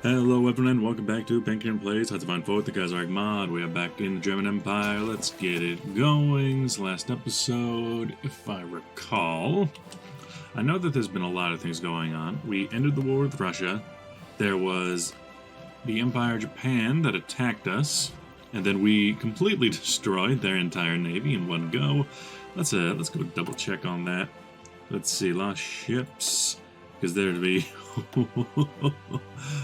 Hello everyone and welcome back to Penkin Plays How to Find Forth the Kaiserreich mod. We are back in the German Empire. Let's get it going. This last episode, if I recall. I know that there's been a lot of things going on. We ended the war with Russia. There was the Empire of Japan that attacked us. And then we completely destroyed their entire navy in one go. Let's go double check on that. Let's see, lost ships. Because there to be...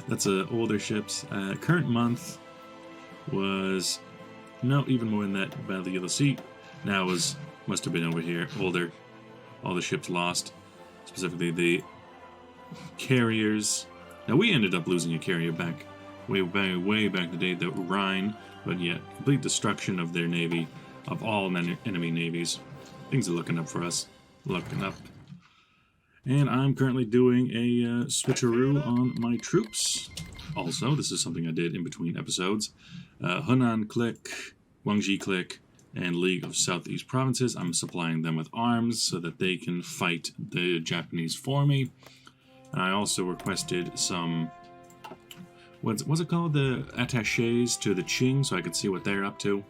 That's older ships. Current month was... No, even more than that. Battle of the Yellow Sea. Now must have been over here. Older. All the ships lost. Specifically the carriers. Now we ended up losing a carrier back way back in the day, the Rhine. But yet, complete destruction of their navy. Of all enemy navies. Things are looking up for us. Looking up. And I'm currently doing a switcheroo on my troops. Also, this is something I did in between episodes. Hunan click, Guangxi click, and League of Southeast Provinces. I'm supplying them with arms so that they can fight the Japanese for me. And I also requested some... What's it called? The attachés to the Qing, so I could see what they're up to.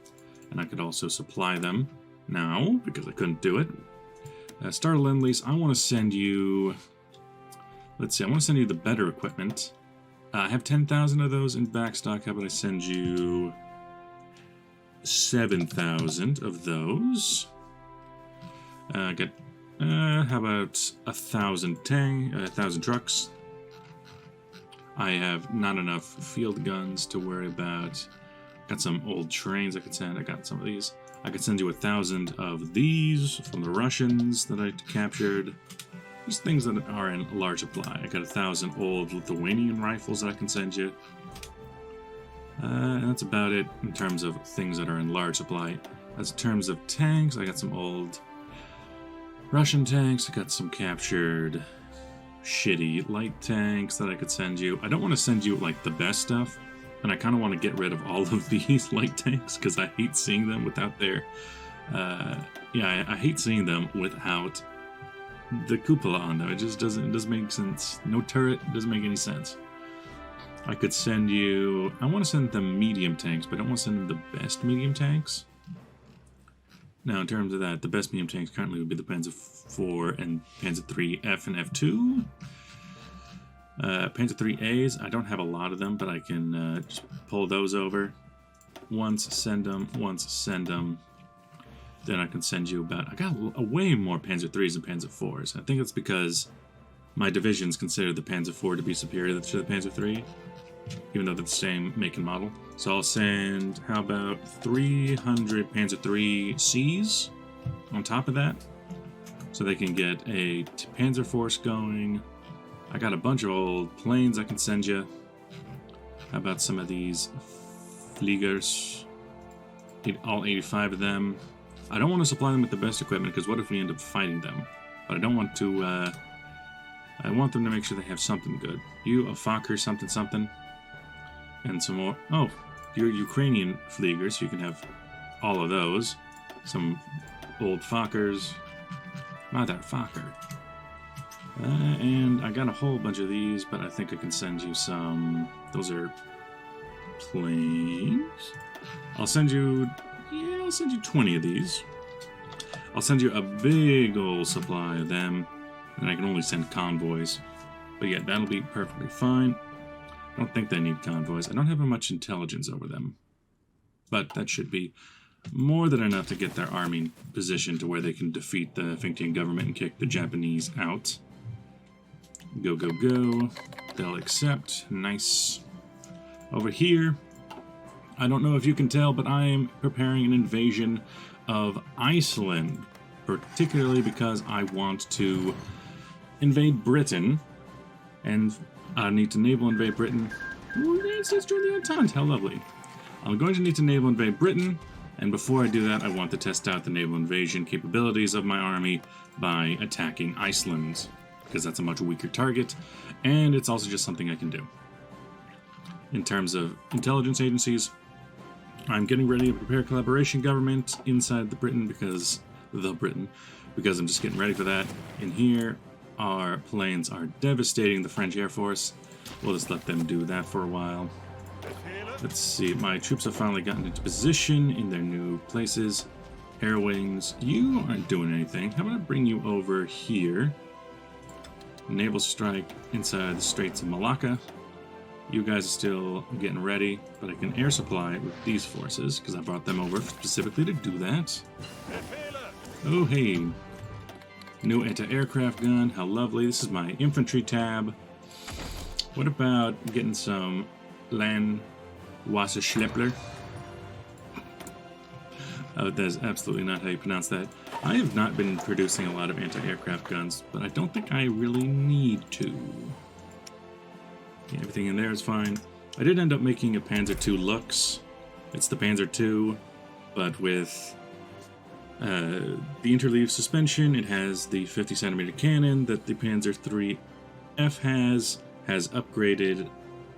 And I could also supply them now, because I couldn't do it. Start a Lend-Lease, I want to send you... Let's see, I want to send you the better equipment. I have 10,000 of those in backstock. How about I send you 7,000 of those? How about 1,000 trucks? I have not enough field guns to worry about. Got some old trains I could send. I got some of these. I could send you 1,000 of these from the Russians that I captured. Just things that are in large supply. I got 1,000 old Lithuanian rifles that I can send you. And that's about it in terms of things that are in large supply. As in terms of tanks, I got some old Russian tanks. I got some captured shitty light tanks that I could send you. I don't want to send you like the best stuff. And I kind of want to get rid of all of these light tanks because I hate seeing them without their... I hate seeing them without the cupola on them. It just doesn't make sense. No turret, doesn't make any sense. I could send you... I want to send them medium tanks, but I don't want to send them the best medium tanks. Now, in terms of that, the best medium tanks currently would be the Panzer IV and Panzer III F and F2. Panzer III's, I don't have a lot of them, but I can just pull those over. Once, send them. Once, send them. Then I can send you about... I got way more Panzer III's than Panzer IV's. I think it's because my divisions consider the Panzer IV to be superior to the Panzer III, even though they're the same make and model. So I'll send, how about 300 Panzer III C's on top of that, so they can get a Panzer force going. I got a bunch of old planes I can send you. How about some of these Fliegers? All 85 of them. I don't want to supply them with the best equipment, because what if we end up fighting them? But I don't want to... I want them to make sure they have something good. You, a Fokker something. And some more... Oh, you're Ukrainian Fliegers, so you can have all of those. Some old Fokkers. Motherfucker. And I got a whole bunch of these, but I think I can send you some... Those are planes. I'll send you 20 of these. I'll send you a big old supply of them, and I can only send convoys. But yeah, that'll be perfectly fine. I don't think they need convoys. I don't have much intelligence over them. But that should be more than enough to get their army positioned to where they can defeat the Finkian government and kick the Japanese out. Go, go, go. They'll accept. Nice. Over here, I don't know if you can tell, but I am preparing an invasion of Iceland, particularly because I want to invade Britain, and I need to naval invade Britain. Ooh, United States join the Entente. How lovely. I'm going to need to naval invade Britain, and before I do that, I want to test out the naval invasion capabilities of my army by attacking Iceland, because that's a much weaker target, and it's also just something I can do. In terms of intelligence agencies, I'm getting ready to prepare collaboration government inside the Britain because I'm just getting ready for that. In here, our planes are devastating the French Air Force. We'll just let them do that for a while. Let's see, my troops have finally gotten into position in their new places. Air wings, you aren't doing anything. How about I bring you over here? Naval strike inside the Straits of Malacca. You guys are still getting ready, but I can air supply with these forces, because I brought them over specifically to do that. Oh, hey. New anti-aircraft gun, how lovely. This is my infantry tab. What about getting some Landwasserschleppler? Oh, that's absolutely not how you pronounce that. I have not been producing a lot of anti-aircraft guns, but I don't think I really need to. Yeah, everything in there is fine. I did end up making a Panzer II Lux. It's the Panzer II, but with the interleave suspension. It has the 50cm cannon that the Panzer IIIF has upgraded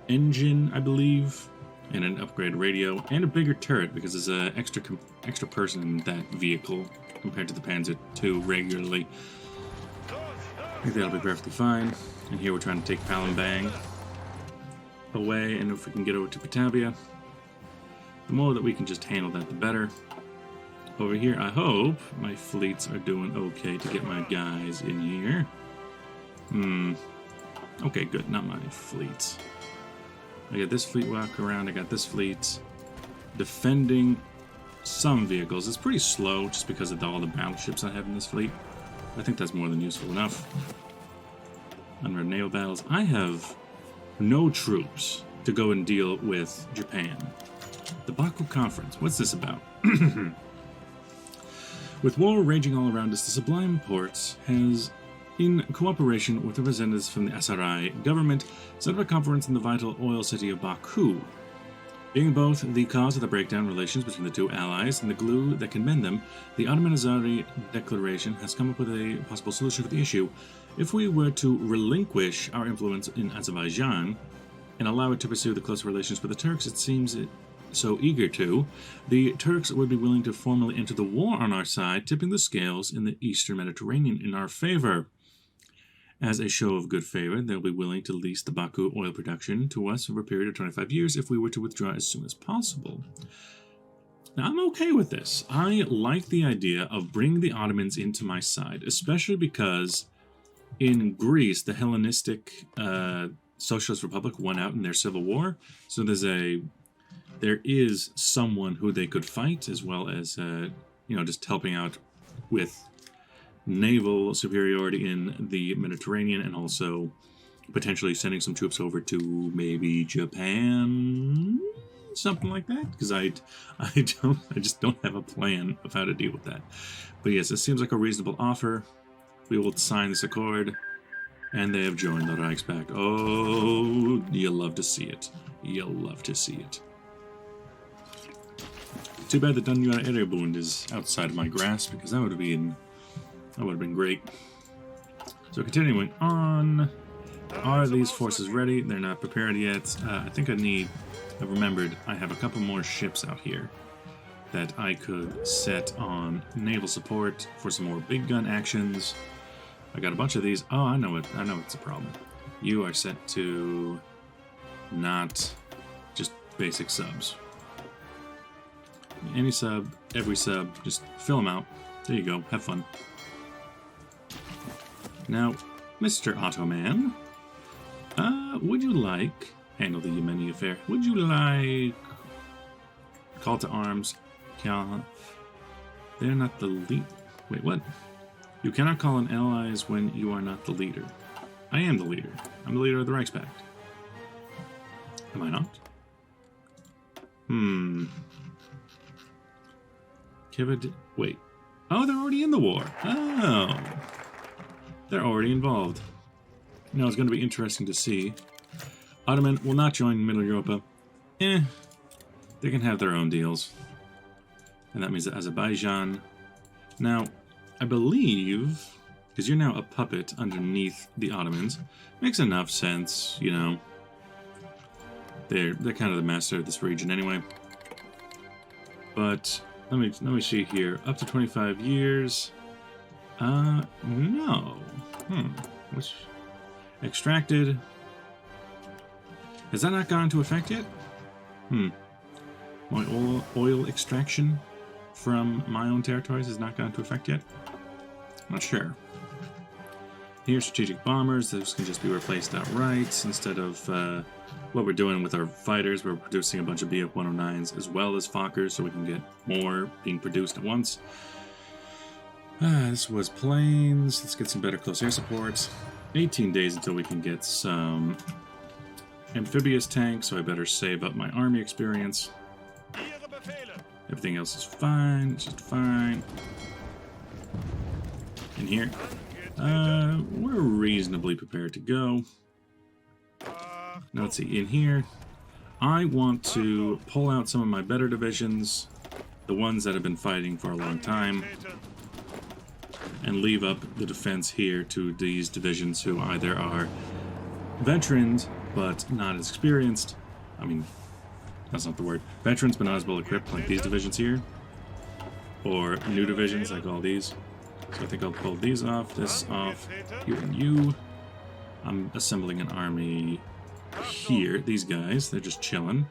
engine, I believe, and an upgraded radio, and a bigger turret because there's an extra person in that vehicle compared to the Panzer II regularly. I think that'll be perfectly fine. And here we're trying to take Palembang away, and if we can get over to Batavia, the more that we can just handle that, the better. Over here, I hope my fleets are doing okay to get my guys in here. Okay, good, not my fleets. I got this fleet walk around, I got this fleet defending some vehicles. It's pretty slow just because of all the battleships I have in this fleet. I think that's more than useful enough. Under naval battles, I have no troops to go and deal with Japan. The Baku Conference, what's this about? With war raging all around us, the Sublime Ports has, in cooperation with representatives from the Kaiserreich government, set up a conference in the vital oil city of Baku. Being both the cause of the breakdown in relations between the two allies and the glue that can mend them, the Ottoman Azari Declaration has come up with a possible solution for the issue. If we were to relinquish our influence in Azerbaijan and allow it to pursue the close relations with the Turks, it seems so eager to, the Turks would be willing to formally enter the war on our side, tipping the scales in the Eastern Mediterranean in our favor. As a show of good favor, they'll be willing to lease the Baku oil production to us over a period of 25 years if we were to withdraw as soon as possible. Now, I'm okay with this. I like the idea of bringing the Ottomans into my side, especially because in Greece, the Hellenistic Socialist Republic won out in their civil war, so there is someone who they could fight, as well as just helping out with naval superiority in the Mediterranean, and also potentially sending some troops over to maybe Japan, something like that. Because I just don't have a plan of how to deal with that. But yes, it seems like a reasonable offer. We will sign this accord, and they have joined the Reichspakt. Oh, you'll love to see it. You'll love to see it. Too bad the Dunjana Erebund is outside of my grasp, because that would have been great. So continuing on, are these forces ready? They're not prepared yet. I think I've remembered I have a couple more ships out here that I could set on naval support for some more big gun actions. I got a bunch of these. Oh, I know it's a problem. You are set to not just basic subs. Any sub, every sub, just fill them out. There you go, have fun. Now, Mr. Ottoman, would you like, handle the Yemeni affair, would you like call to arms? They're not the lead. Wait, what? You cannot call on allies when you are not the leader. I am the leader. I'm the leader of the Reichspakt. Am I not? Wait. Oh, they're already in the war. Oh. They're already involved. Now, it's going to be interesting to see. Ottoman will not join Middle Europa. They can have their own deals. And that means that Azerbaijan... Now, I believe, because you're now a puppet underneath the Ottomans, makes enough sense, you know. They're kind of the master of this region anyway. But let me see here. Up to 25 years. No. Which extracted. Has that not gone into effect yet? My oil extraction from my own territories has not gone into effect yet? Not sure. Here, strategic bombers. Those can just be replaced outright instead of what we're doing with our fighters. We're producing a bunch of BF-109s as well as Fokkers, so we can get more being produced at once. This was planes. Let's get some better close air support. 18 days until we can get some amphibious tanks, so I better save up my army experience. Everything else is fine. It's just fine. In here, we're reasonably prepared to go. Now let's see. In here, I want to pull out some of my better divisions, the ones that have been fighting for a long time, and leave up the defense here to these divisions who either are veterans but not as experienced. I mean, that's not the word. Veterans but not as well equipped, like these divisions here, or new divisions like all these. So I think I'll pull these off, this off, you and you. I'm assembling an army here. These guys, they're just chilling.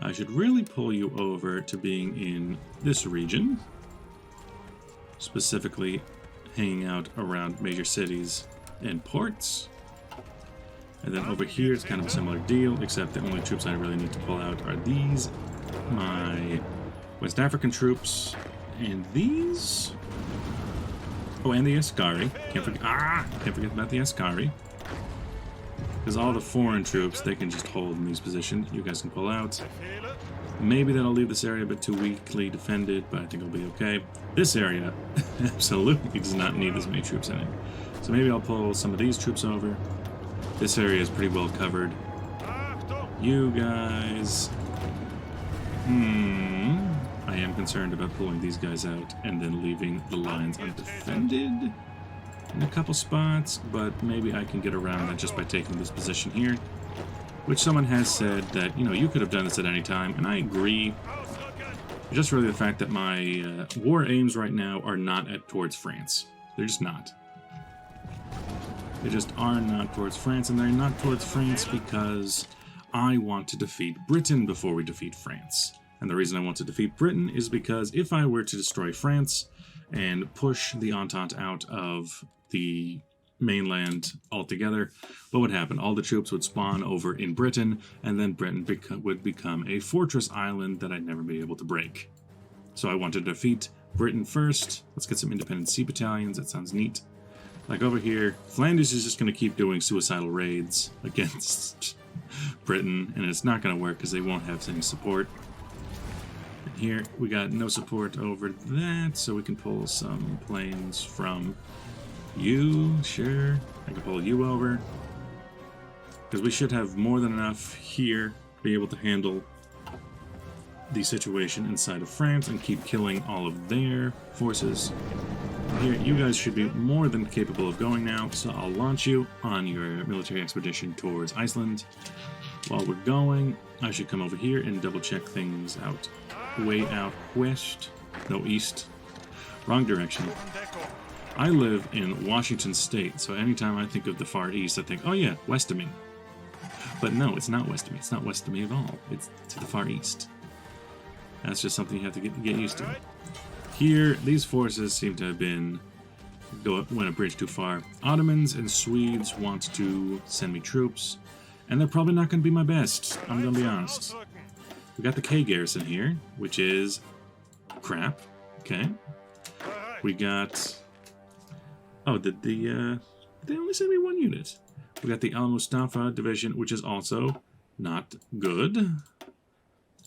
I should really pull you over to being in this region, specifically hanging out around major cities and ports. And then over here, it's kind of a similar deal, except the only troops I really need to pull out are these, my West African troops, and these. Oh, and the Askari. Can't forget about the Askari. Because all the foreign troops, they can just hold in these positions. You guys can pull out. Maybe that'll leave this area a bit too weakly defended, but I think it'll be okay. This area absolutely does not need this many troops in it. So maybe I'll pull some of these troops over. This area is pretty well covered. You guys... I am concerned about pulling these guys out and then leaving the lines undefended in a couple spots, but maybe I can get around that just by taking this position here, which someone has said that, you know, you could have done this at any time, and I agree. Just really the fact that my war aims right now are not towards France. They're just not. They just are not towards France, and they're not towards France because I want to defeat Britain before we defeat France. And the reason I want to defeat Britain is because if I were to destroy France and push the Entente out of the mainland altogether, what would happen? All the troops would spawn over in Britain, and then Britain would become a fortress island that I'd never be able to break. So I want to defeat Britain first. Let's get some independent sea battalions. That sounds neat. Like over here, Flanders is just going to keep doing suicidal raids against Britain, and it's not going to work because they won't have any support. And here, we got no support over that, so we can pull some planes from you. Sure, I can pull you over. Because we should have more than enough here to be able to handle the situation inside of France and keep killing all of their forces. Here, you guys should be more than capable of going now, so I'll launch you on your military expedition towards Iceland. While we're going, I should come over here and double check things out. Way out west. No, east. Wrong direction. I live in Washington State, so anytime I think of the Far East, I think, oh yeah, west of me. But no, it's not west of me. It's not west of me at all. It's to the Far East. That's just something you have to get used to. Here, these forces seem to have went a bridge too far. Ottomans and Swedes want to send me troops, and they're probably not going to be my best. I'm going to be honest. We got the K garrison here, which is crap. Okay. We got... Oh, did they only send me one unit? We got the Al Mustafa division, which is also not good.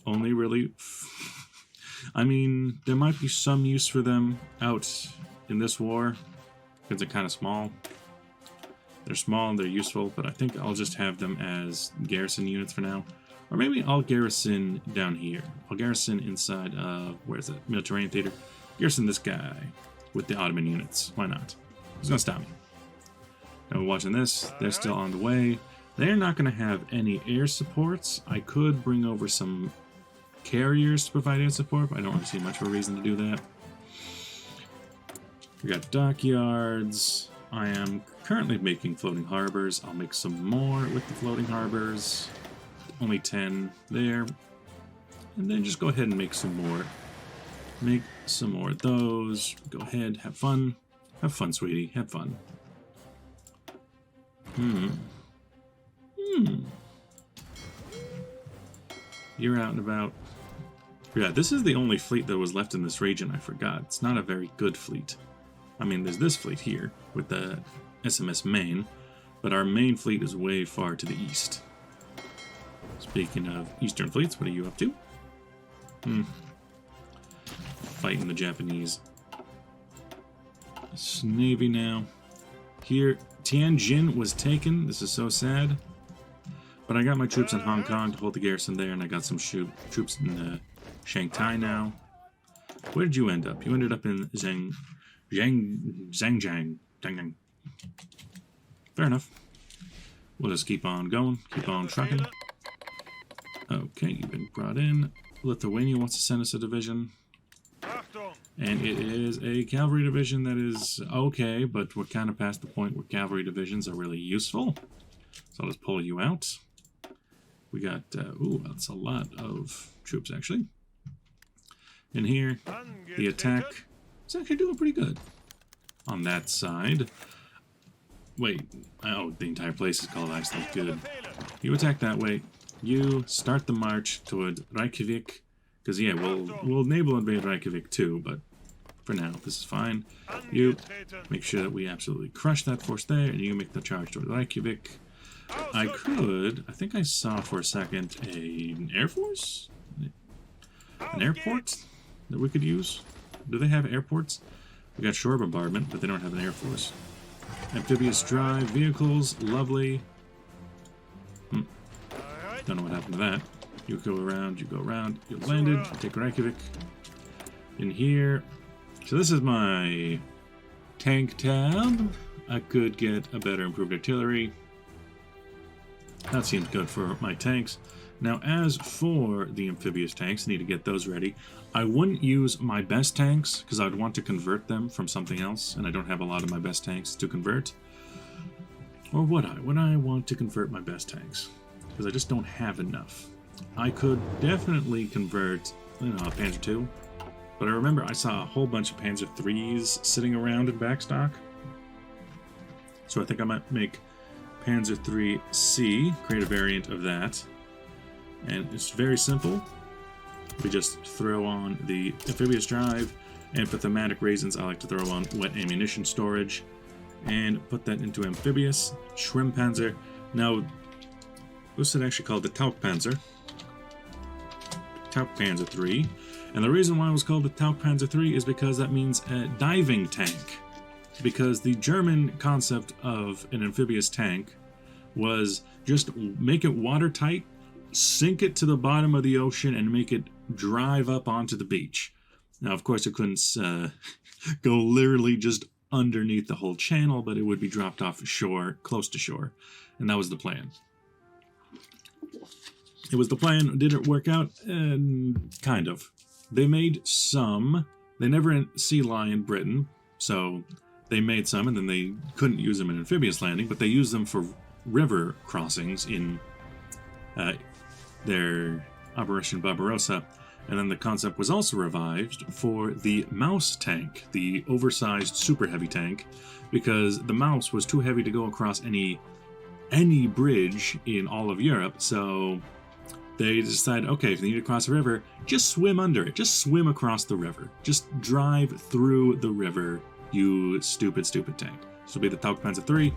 Only really... I mean, there might be some use for them out in this war, because they're kind of small. They're small and they're useful, but I think I'll just have them as garrison units for now. Or maybe I'll garrison down here. I'll garrison inside of, where is it? Mediterranean Theater. Garrison this guy with the Ottoman units. Why not? Who's going to stop me? Now we're watching this. They're still on the way. They're not going to have any air supports. I could bring over some carriers to provide air support, but I don't really see much of a reason to do that. We got dockyards. I am currently making floating harbors. I'll make some more with the floating harbors. only 10 there. And then just go ahead and make some more. Make some more of those. Go ahead, have fun. Have fun, sweetie. Have fun. You're out and about. Yeah, this is the only fleet that was left in this region, I forgot. It's not a very good fleet. I mean, there's this fleet here with the SMS Maine, but our main fleet is way far to the east. Speaking of eastern fleets, what are you up to? Fighting the Japanese Navy now. Here, Tianjin was taken. This is so sad. But I got my troops in Hong Kong to hold the garrison there, and I got some troops in Shanghai now. Where did you end up? You ended up in Zhangjiang. Fair enough. We'll just keep on going, keep on trucking. Okay, you've been brought in. Lithuania wants to send us a division. And it is a cavalry division that is okay, but we're kind of past the point where cavalry divisions are really useful. So I'll just pull you out. We got, ooh, that's a lot of troops, actually. In here, the attack is actually doing pretty good on that side. Wait, oh, the entire place is called Iceland. Good. You attack that way. You start the march toward Reykjavik. Because, yeah, we'll naval invade Reykjavik too, but for now, this is fine. You make sure that we absolutely crush that force there, and you make the charge toward Reykjavik. I think I saw for a second an air force? An airport that we could use? Do they have airports? We got shore bombardment, but they don't have an air force. Amphibious drive vehicles, lovely. Don't know what happened to that. You go around, you landed, you take Reykjavik. In here. So this is my tank tab. I could get a better improved artillery. That seems good for my tanks. Now, as for the amphibious tanks, I need to get those ready. I wouldn't use my best tanks, because I'd want to convert them from something else, and I don't have a lot of my best tanks to convert. Or would I? Would I want to convert my best tanks? Because I just don't have enough. I could definitely convert, you know, a Panzer II, but I remember I saw a whole bunch of Panzer IIIs sitting around in backstock. So I think I might make Panzer III-C, create a variant of that. And it's very simple. We just throw on the amphibious drive, and for thematic reasons, I like to throw on wet ammunition storage, and put that into amphibious, Schwimmpanzer. Now, this is actually called the Tauchpanzer. Tauchpanzer III. And the reason why it was called the Tauchpanzer III is because that means a diving tank. Because the German concept of an amphibious tank was just make it watertight, sink it to the bottom of the ocean, and make it drive up onto the beach. Now, of course, it couldn't go literally just underneath the whole channel, but it would be dropped off shore, close to shore. And that was the plan. It was the plan. Did it work out? Kind of. They made some. They never sea lion Britain, so they made some, and then they couldn't use them in amphibious landing, but they used them for river crossings in their Operation Barbarossa. And then the concept was also revived for the Mouse tank, the oversized super heavy tank, because the Mouse was too heavy to go across any bridge in all of Europe, so they decided, okay, if they need to cross a river, just swim under it. Just swim across the river. Just drive through the river, you stupid, stupid tank. This will be the Tauchpanzer III.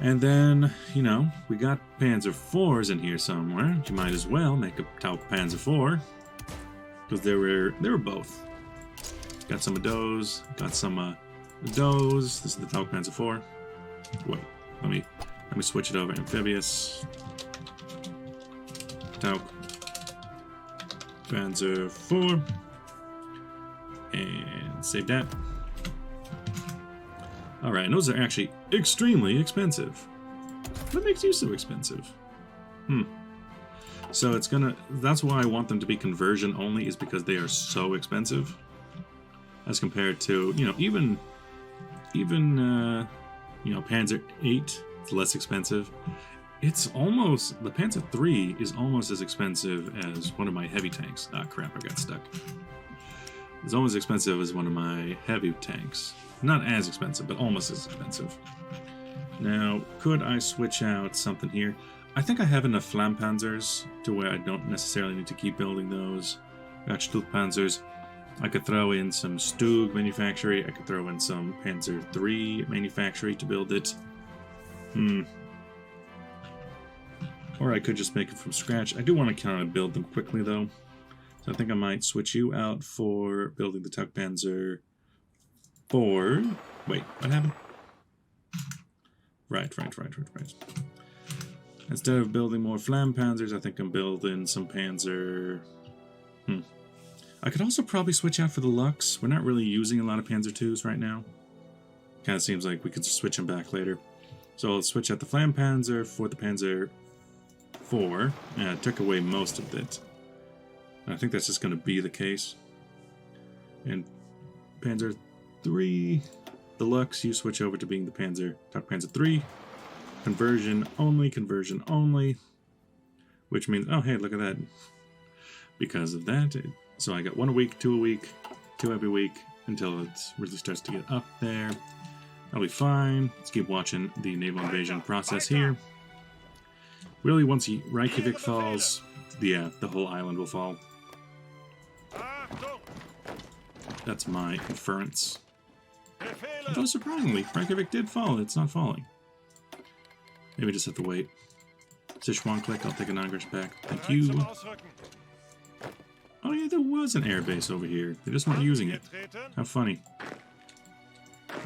And then, you know, we got Panzer IVs in here somewhere. You might as well make a Tauchpanzer IV. Because they were both. Got some of those. Got some of those. This is the Tauchpanzer IV. Wait, let me switch it over. Amphibious. Tauchpanzer IV. And save that. Alright, and those are actually extremely expensive. What makes you so expensive? So it's gonna... That's why I want them to be conversion only, is because they are so expensive. As compared to, you know, even you know, Panzer VIII is less expensive. It's almost... The Panzer III is almost as expensive as one of my heavy tanks. Ah, crap, I got stuck. It's almost as expensive as one of my heavy tanks. Not as expensive, but almost as expensive. Now, could I switch out something here? I think I have enough Flammpanzers to where I don't necessarily need to keep building those. Got Stuhlpanzers. I could throw in some Stug manufactory. I could throw in some Panzer III manufactory to build it. Or I could just make it from scratch. I do want to kind of build them quickly, though. So I think I might switch you out for building the Tuckpanzer 4. Wait, what happened? Right. Instead of building more Flammpanzers, I think I'm building some Panzer... I could also probably switch out for the Lux. We're not really using a lot of Panzer IIs right now. Kind of seems like we could just switch them back later. So I'll switch out the Flammpanzer for the Panzer 4. Yeah, I took away most of it. I think that's just going to be the case. And Panzer 3, the Lux, you switch over to being the Panzer 3. Conversion only. Which means, oh hey, look at that. Because of that, so I got 1 a week, 2 a week, 2 every week, until it really starts to get up there. I'll be fine. Let's keep watching the naval invasion process here. Really, once Reykjavik falls, the whole island will fall. That's my inference. Although surprisingly, Reykjavik did fall. It's not falling. Maybe just have to wait. Sichuan click, I'll take a non-aggress back. Thank you. Oh yeah, there was an airbase over here. They just weren't using it. How funny.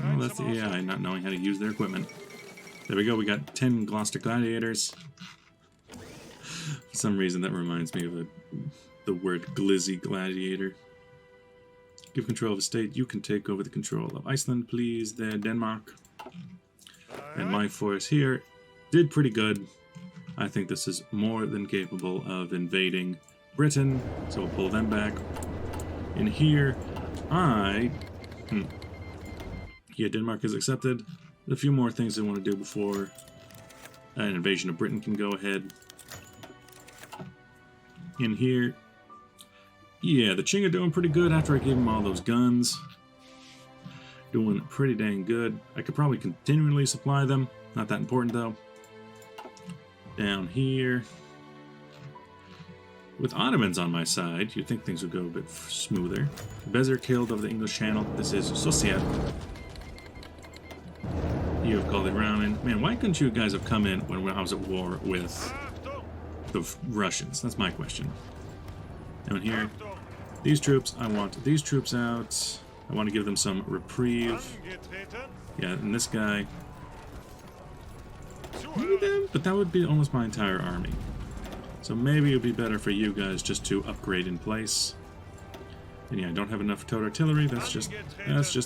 Well, that's the AI not knowing how to use their equipment. There we go, we got 10 Gloucester Gladiators. For some reason that reminds me of the word glizzy gladiator. Give control of a state. You can take over the control of Iceland, please. There, Denmark. And my force here did pretty good. I think this is more than capable of invading Britain, so we'll pull them back. In here, yeah, Denmark is accepted. There's a few more things I want to do before an invasion of Britain can go ahead. In here, yeah, the Qing are doing pretty good after I gave them all those guns. Doing pretty dang good. I could probably continually supply them. Not that important, though. Down here. With Ottomans on my side, you'd think things would go a bit smoother. Bezer killed over the English Channel. This is Sociat. You have called it round. And man, why couldn't you guys have come in when I was at war with the Russians? That's my question. Down here, these troops, I want these troops out. I want to give them some reprieve. Yeah, and this guy. Maybe them, but that would be almost my entire army. So maybe it would be better for you guys just to upgrade in place. And yeah, I don't have enough towed artillery. That's just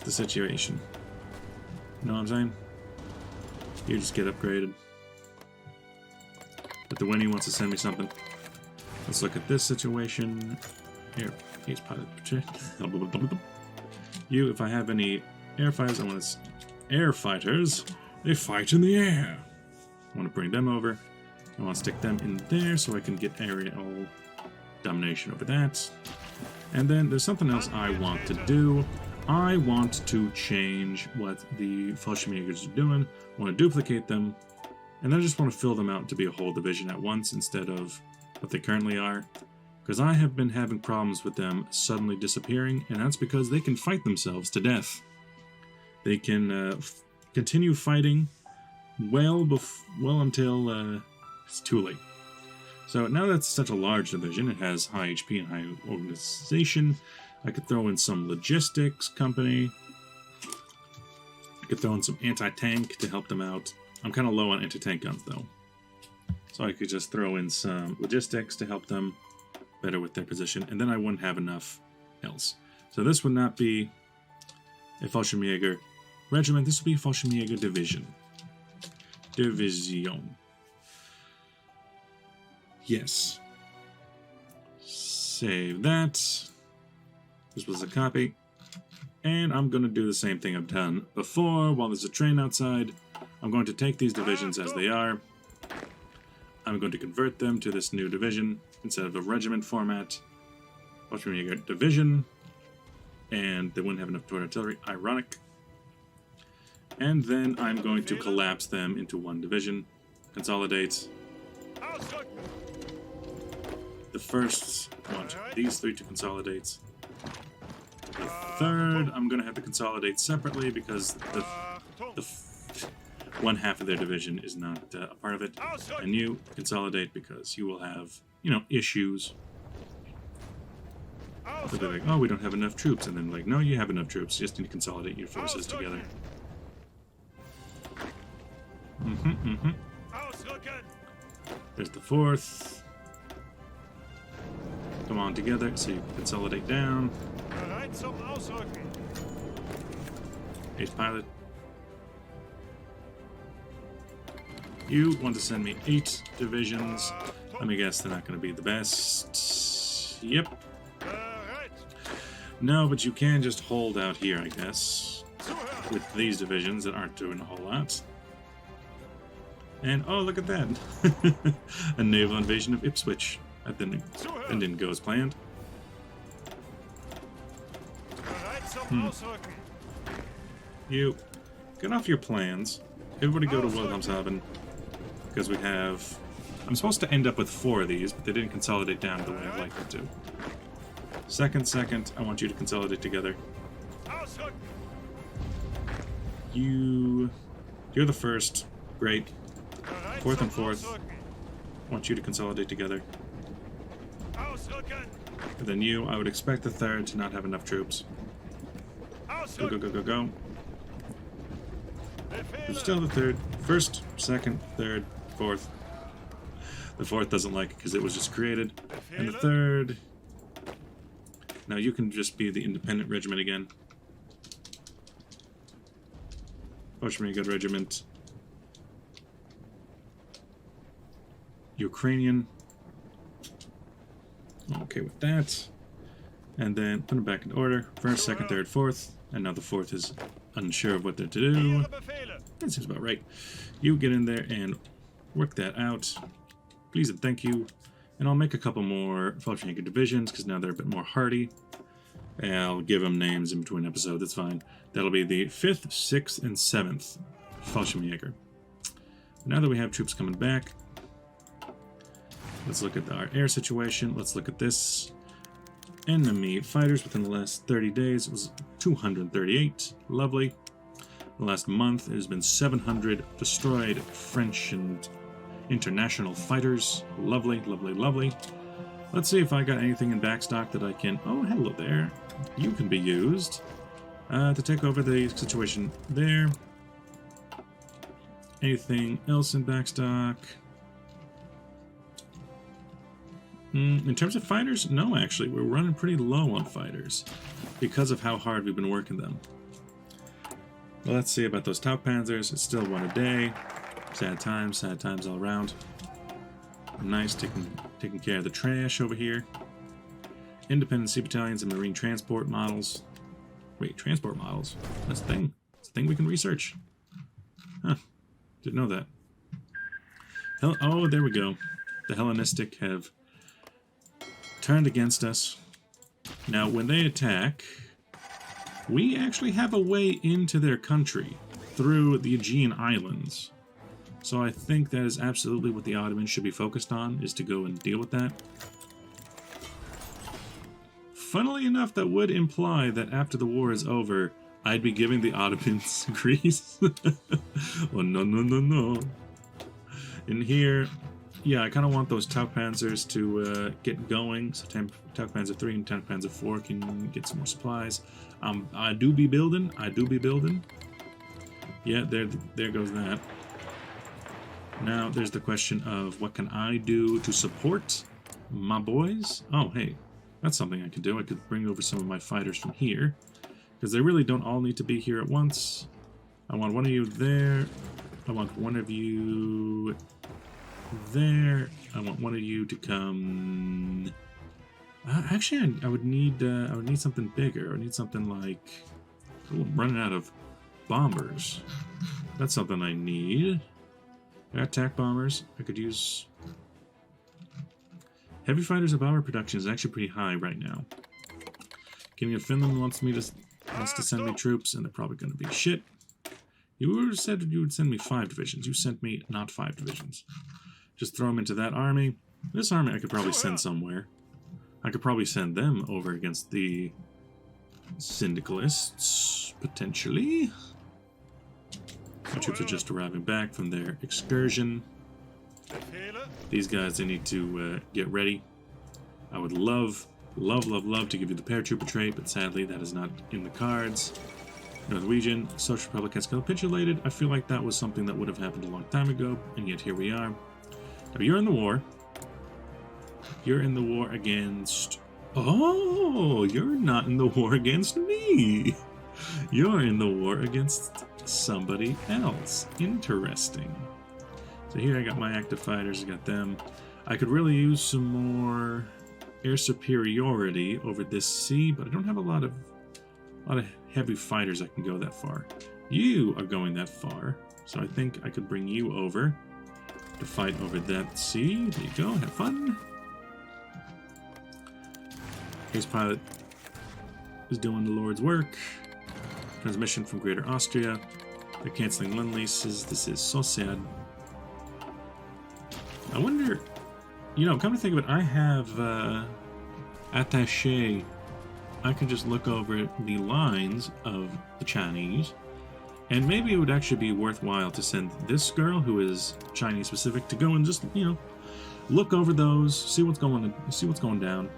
the situation. You know what I'm saying? You just get upgraded. But the Winnie wants to send me something. Let's look at this situation. Here, he's pilot. You, if I have any air fighters, I want to... Air fighters? They fight in the air. I want to bring them over. I want to stick them in there so I can get aerial domination over that. And then there's something else I want to do. I want to change what the Fallschirmjägers are doing. I want to duplicate them. And then I just want to fill them out to be a whole division at once instead of what they currently are. Because I have been having problems with them suddenly disappearing, and that's because they can fight themselves to death. They can continue fighting well until it's too late. So now that's such a large division, it has high HP and high organization. I could throw in some logistics company. I could throw in some anti-tank to help them out. I'm kind of low on anti-tank guns though. So I could just throw in some logistics to help them better with their position, and then I wouldn't have enough else. So this would not be a Fallschirmjäger regiment, this would be a Fallschirmjäger division. Division. Yes. Save that. This was a copy. And I'm going to do the same thing I've done before while there's a train outside. I'm going to take these divisions as they are. I'm going to convert them to this new division instead of a regiment format. Watch me get division, and they wouldn't have enough toward artillery. Ironic. And then I'm going to collapse them into one division. Consolidate. The first, I want these three to consolidate. The third, I'm going to have to consolidate separately because one half of their division is not a part of it. And you consolidate because you will have, you know, issues. So they're like, oh, we don't have enough troops. And then like, no, you have enough troops. You just need to consolidate your forces together. There's the fourth. Come on together so you can consolidate down. 8th pilot. You want to send me 8 divisions. Let me guess, they're not going to be the best. Yep. No, but you can just hold out here, I guess. With these divisions that aren't doing a whole lot. And, oh, look at that. A naval invasion of Ipswich. That didn't go as planned. You, get off your plans. Everybody go to Wilhelmshaven. Because we have... I'm supposed to end up with 4 of these, but they didn't consolidate down the way I'd like them to. Second, I want you to consolidate together. You're the first. Great. 4th and 4th. I want you to consolidate together. And then you, I would expect the 3rd to not have enough troops. Go, go, go, go, go. There's still the 3rd. 1st, 2nd, 3rd, 4th. The 4th doesn't like it because it was just created. And the 3rd... Now you can just be the independent regiment again. Good regiment. Ukrainian. Okay with that. And then put them back in order. 1st, 2nd, 3rd, 4th. And now the 4th is unsure of what they're to do. That seems about right. You get in there and work that out. Please and thank you. And I'll make a couple more Fallschirmjäger divisions, because now they're a bit more hardy. And I'll give them names in between episodes, that's fine. That'll be the 5th, 6th, and 7th Fallschirmjäger. Now that we have troops coming back, let's look at our air situation. Let's look at this. Enemy fighters within the last 30 days was 238. Lovely. The last month, there's been 700 destroyed French and international fighters. Lovely, lovely, lovely. Let's see if I got anything in backstock that I can... Oh, hello there. You can be used to take over the situation there. Anything else in backstock? In terms of fighters, no, actually. We're running pretty low on fighters because of how hard we've been working them. Well, let's see about those Taupanzers. It's still 1 a day. Sad times all around. Nice, taking care of the trash over here. Independent Sea Battalions and Marine Transport Models. Wait, transport models? That's a thing. It's a thing we can research. Huh. Didn't know that. Oh, there we go. The Hellenistic have turned against us. Now, when they attack, we actually have a way into their country through the Aegean Islands. So I think that is absolutely what the Ottomans should be focused on, is to go and deal with that. Funnily enough, that would imply that after the war is over, I'd be giving the Ottomans Greece. Oh, no, no, no, no. In here, yeah, I kind of want those Taupanzers to get going. So Taupanzer 3 and Taupanzer 4 can get some more supplies. I do be building. Yeah, there goes that. Now, there's the question of what can I do to support my boys? Oh, hey, that's something I could do. I could bring over some of my fighters from here, because they really don't all need to be here at once. I want one of you there. I want one of you there. I want one of you to come... actually, I would need something bigger. I would need something like... Oh, I'm running out of bombers. That's something I need. Attack bombers. I could use Heavy fighters and bomber production is actually pretty high right now. King of Finland wants to send me troops, and they're probably going to be shit. You said you would send me 5 divisions. You sent me not 5 divisions. Just throw them into that army. This army I could probably send somewhere. I could probably send them over against the Syndicalists, potentially. My troops are just arriving back from their excursion. These guys, they need to get ready. I would love to give you the paratrooper trait, but sadly that is not in the cards. Norwegian, Social Republic has capitulated. I feel like that was something that would have happened a long time ago, and yet here we are. Now you're in the war. You're in the war against... Oh, you're not in the war against me. You're in the war against somebody else. Interesting. So here I got my active fighters, I got them. I could really use some more air superiority over this sea, but I don't have a lot of heavy fighters that can go that far. You are going that far, so I think I could bring you over to fight over that sea. There you go, have fun. Ace pilot is doing the Lord's work. Transmission from Greater Austria. They're canceling Lend leases. This is so sad. I wonder, you know, come to think of it, I have attaché. I can just look over the lines of the Chinese, and maybe it would actually be worthwhile to send this girl, who is Chinese specific, to go and just, you know, look over those, see what's going down.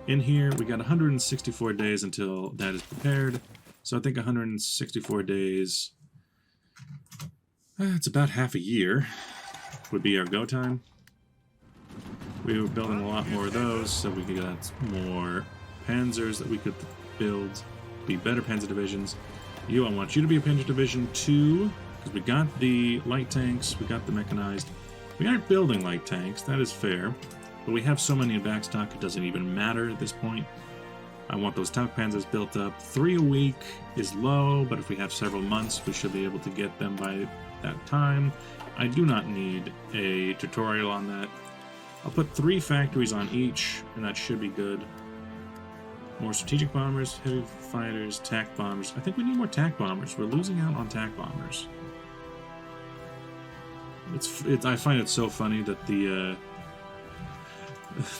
In here, we got 164 days until that is prepared. So I think 164 days, it's about half a year, would be our go time. We were building a lot more of those, so we got more panzers that we could build, be better panzer divisions. I want you to be a panzer division 2, because we got the light tanks, we got the mechanized. We aren't building light tanks, that is fair. But we have so many in backstock, it doesn't even matter at this point. I want those tank panzers built up. 3 a week is low, but if we have several months, we should be able to get them by that time. I do not need a tutorial on that. I'll put 3 factories on each, and that should be good. More strategic bombers, heavy fighters, TAC bombers. I think we need more TAC bombers. We're losing out on TAC bombers. I find it so funny that the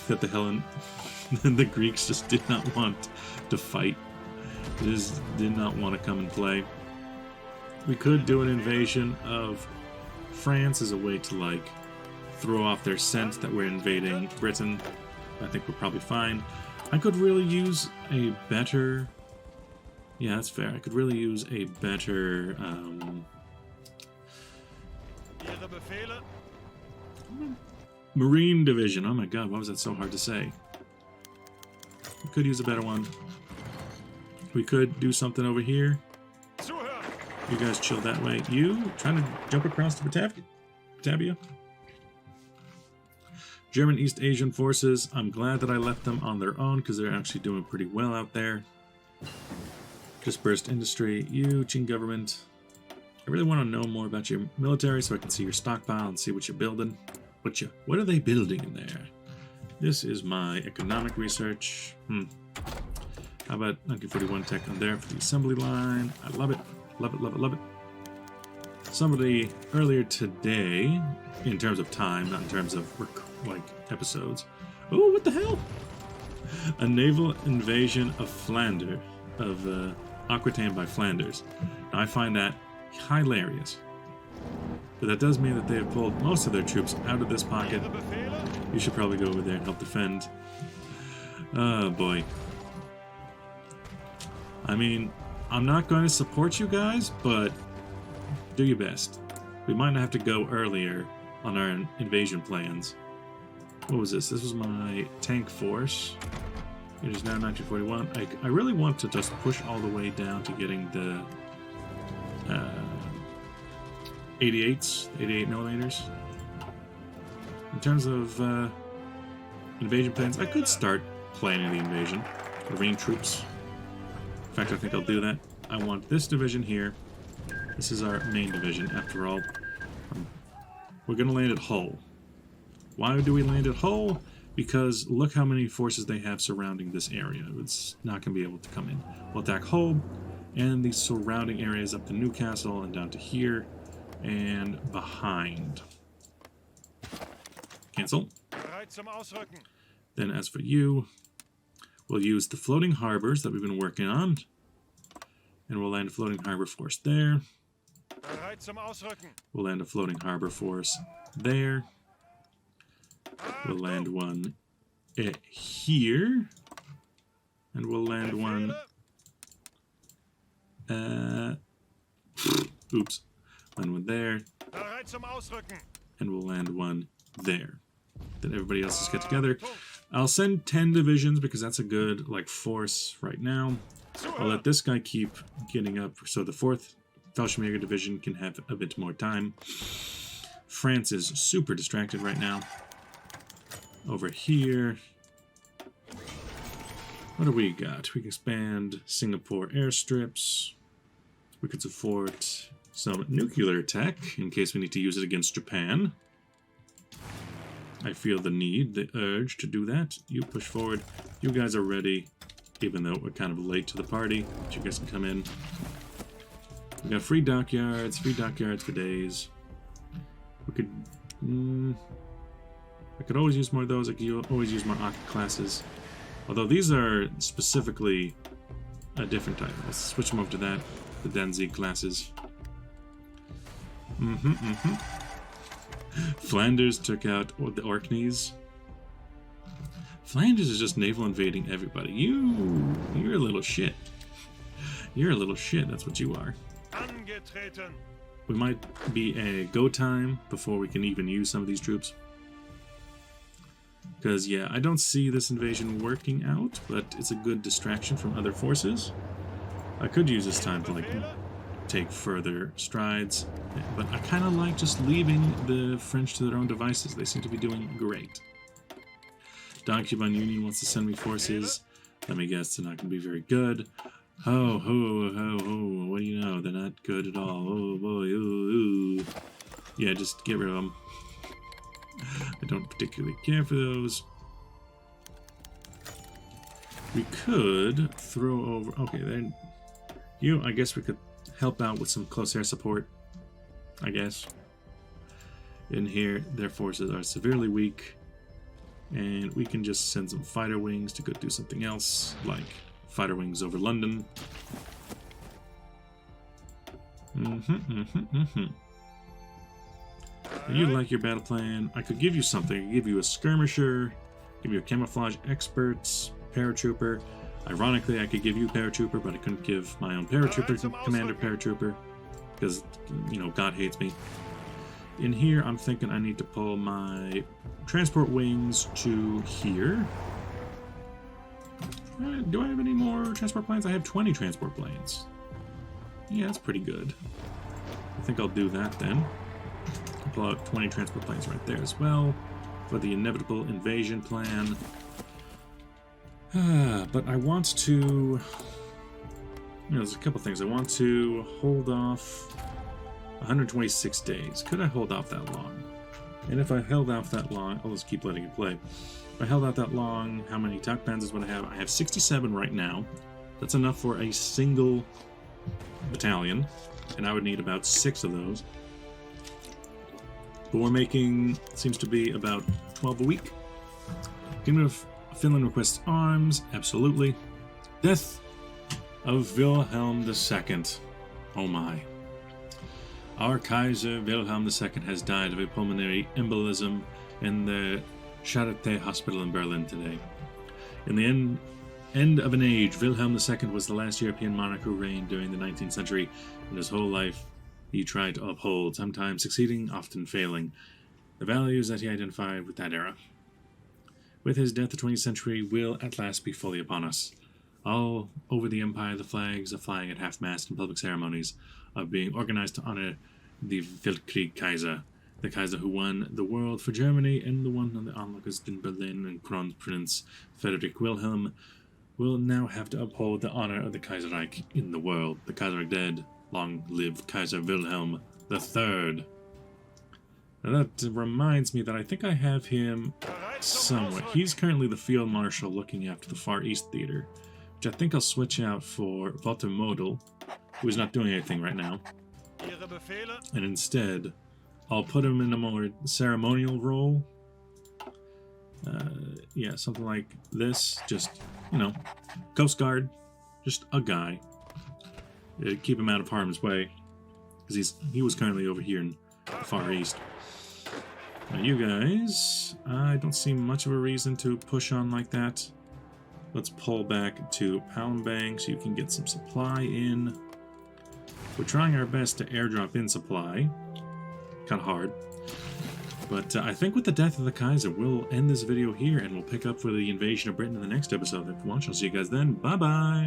the Greeks just did not want to fight. They just did not want to come and play. We could do an invasion of France as a way to, like, throw off their scent that we're invading Britain. I think we're probably fine. I could really use a better... Yeah, that's fair. I could really use a better... Marine division. Oh my god, why was that so hard to say? We could use a better one. We could do something over here. You guys chill that way. You trying to jump across to Batavia? German East Asian forces. I'm glad that I left them on their own because they're actually doing pretty well out there. Dispersed industry. You, Qing government. I really want to know more about your military so I can see your stockpile and see what you're building. What are they building in there? This is my economic research. How about 1941 tech on there for the assembly line? I love it. Love it, love it, love it. Somebody earlier today, in terms of time, not in terms of like episodes. Oh, what the hell? A naval invasion of Flanders, of Aquitaine by Flanders. Now, I find that hilarious. But that does mean that they have pulled most of their troops out of this pocket. You should probably go over there and help defend. Oh boy. I mean, I'm not going to support you guys, but do your best. We might have to go earlier on our invasion plans. What was this? This was my tank force. It is now 1941. I really want to just push all the way down to getting the 88s, 88 millimeters. In terms of invasion plans, I could start planning the invasion. Marine troops. In fact, I think I'll do that. I want this division here. This is our main division, after all. We're going to land at Hull. Why do we land at Hull? because look how many forces they have surrounding this area. It's not going to be able to come in. We'll attack Hull and the surrounding areas up to Newcastle and down to here and behind. Cancel. Then as for you, we'll use the floating harbors that we've been working on. And we'll land a floating harbor force there. We'll land a floating harbor force there. We'll land one here. And we'll land one... oops. Land one there. And we'll land one there. Then everybody else just get together. I'll send 10 divisions because that's a good like force right now. I'll let this guy keep getting up so the 4th Fallschirmjäger Division can have a bit more time. France is super distracted right now. Over here. What do we got? We can expand Singapore airstrips. We could support some nuclear tech in case we need to use it against Japan. I feel the need, the urge to do that. You push forward. You guys are ready, even though we're kind of late to the party. But you guys can come in. We got free dockyards for days. We could... I could always use more of those. I could always use more Aqua classes. Although these are specifically a different type. Let's switch them over to that. The Danzig classes. Flanders took out the Orkneys. Flanders is just naval invading everybody. You're a little shit. You're a little shit, that's what you are. We might be a go time before we can even use some of these troops. Because, yeah, I don't see this invasion working out, but it's a good distraction from other forces. I could use this time to, like, take further strides, but I kind of like just leaving the French to their own devices. They seem to be doing great. Don-Cuban Union wants to send me forces. Let me guess, they're not going to be very good. Ho, ho, ho, ho. What do you know? They're not good at all. Oh, boy. Ooh, ooh. Yeah, just get rid of them. I don't particularly care for those. We could throw over... Okay, then... You, I guess we could help out with some close air support. I guess. In here, their forces are severely weak. And we can just send some fighter wings to go do something else. Like fighter wings over London. You like your battle plan. I could give you something. I could give you a skirmisher, give you a camouflage experts, paratrooper. Ironically, I could give you paratrooper, but I couldn't give my own paratrooper commander paratrooper because, you know, God hates me. In here, I'm thinking I need to pull my transport wings to here. Do I have any more transport planes? I have 20 transport planes. Yeah, that's pretty good. I think I'll do that then. I'll pull out 20 transport planes right there as well for the inevitable invasion plan. But I want to... You know, there's a couple things. I want to hold off 126 days. Could I hold off that long? And if I held off that long... I'll just keep letting it play. If I held out that long, how many TAC panzers would I have? I have 67 right now. That's enough for a single battalion. And I would need about 6 of those. But we're making... seems to be about 12 a week. Kingdom of Finland requests arms. Absolutely. Death of Wilhelm II. Oh my. Our Kaiser Wilhelm II has died of a pulmonary embolism in the Charité Hospital in Berlin today. In the end of an age, Wilhelm II was the last European monarch who reigned during the 19th century. In his whole life, he tried to uphold, sometimes succeeding, often failing, the values that he identified with that era. With his death, the 20th century will at last be fully upon us. All over the empire, the flags are flying at half-mast and public ceremonies are being organized to honor the Weltkrieg Kaiser, the Kaiser who won the world for Germany, and the one on the onlookers in Berlin, and Crown Prince Frederick Wilhelm will now have to uphold the honor of the Kaiserreich in the world. The Kaiserreich dead. Long live Kaiser Wilhelm III. That reminds me that I think I have him somewhere. He's currently the Field Marshal looking after the Far East Theater, which I think I'll switch out for Walter Model, who is not doing anything right now. And instead, I'll put him in a more ceremonial role. Yeah, something like this. Just, you know, Coast Guard. Just a guy. Keep him out of harm's way. Because he was currently over here in the Far East. Now you guys, I don't see much of a reason to push on like that. Let's pull back to Palembang so you can get some supply in. We're trying our best to airdrop in supply. Kind of hard. But I think with the death of the Kaiser, we'll end this video here and we'll pick up for the invasion of Britain in the next episode. Thanks for watching. I'll see you guys then. Bye-bye!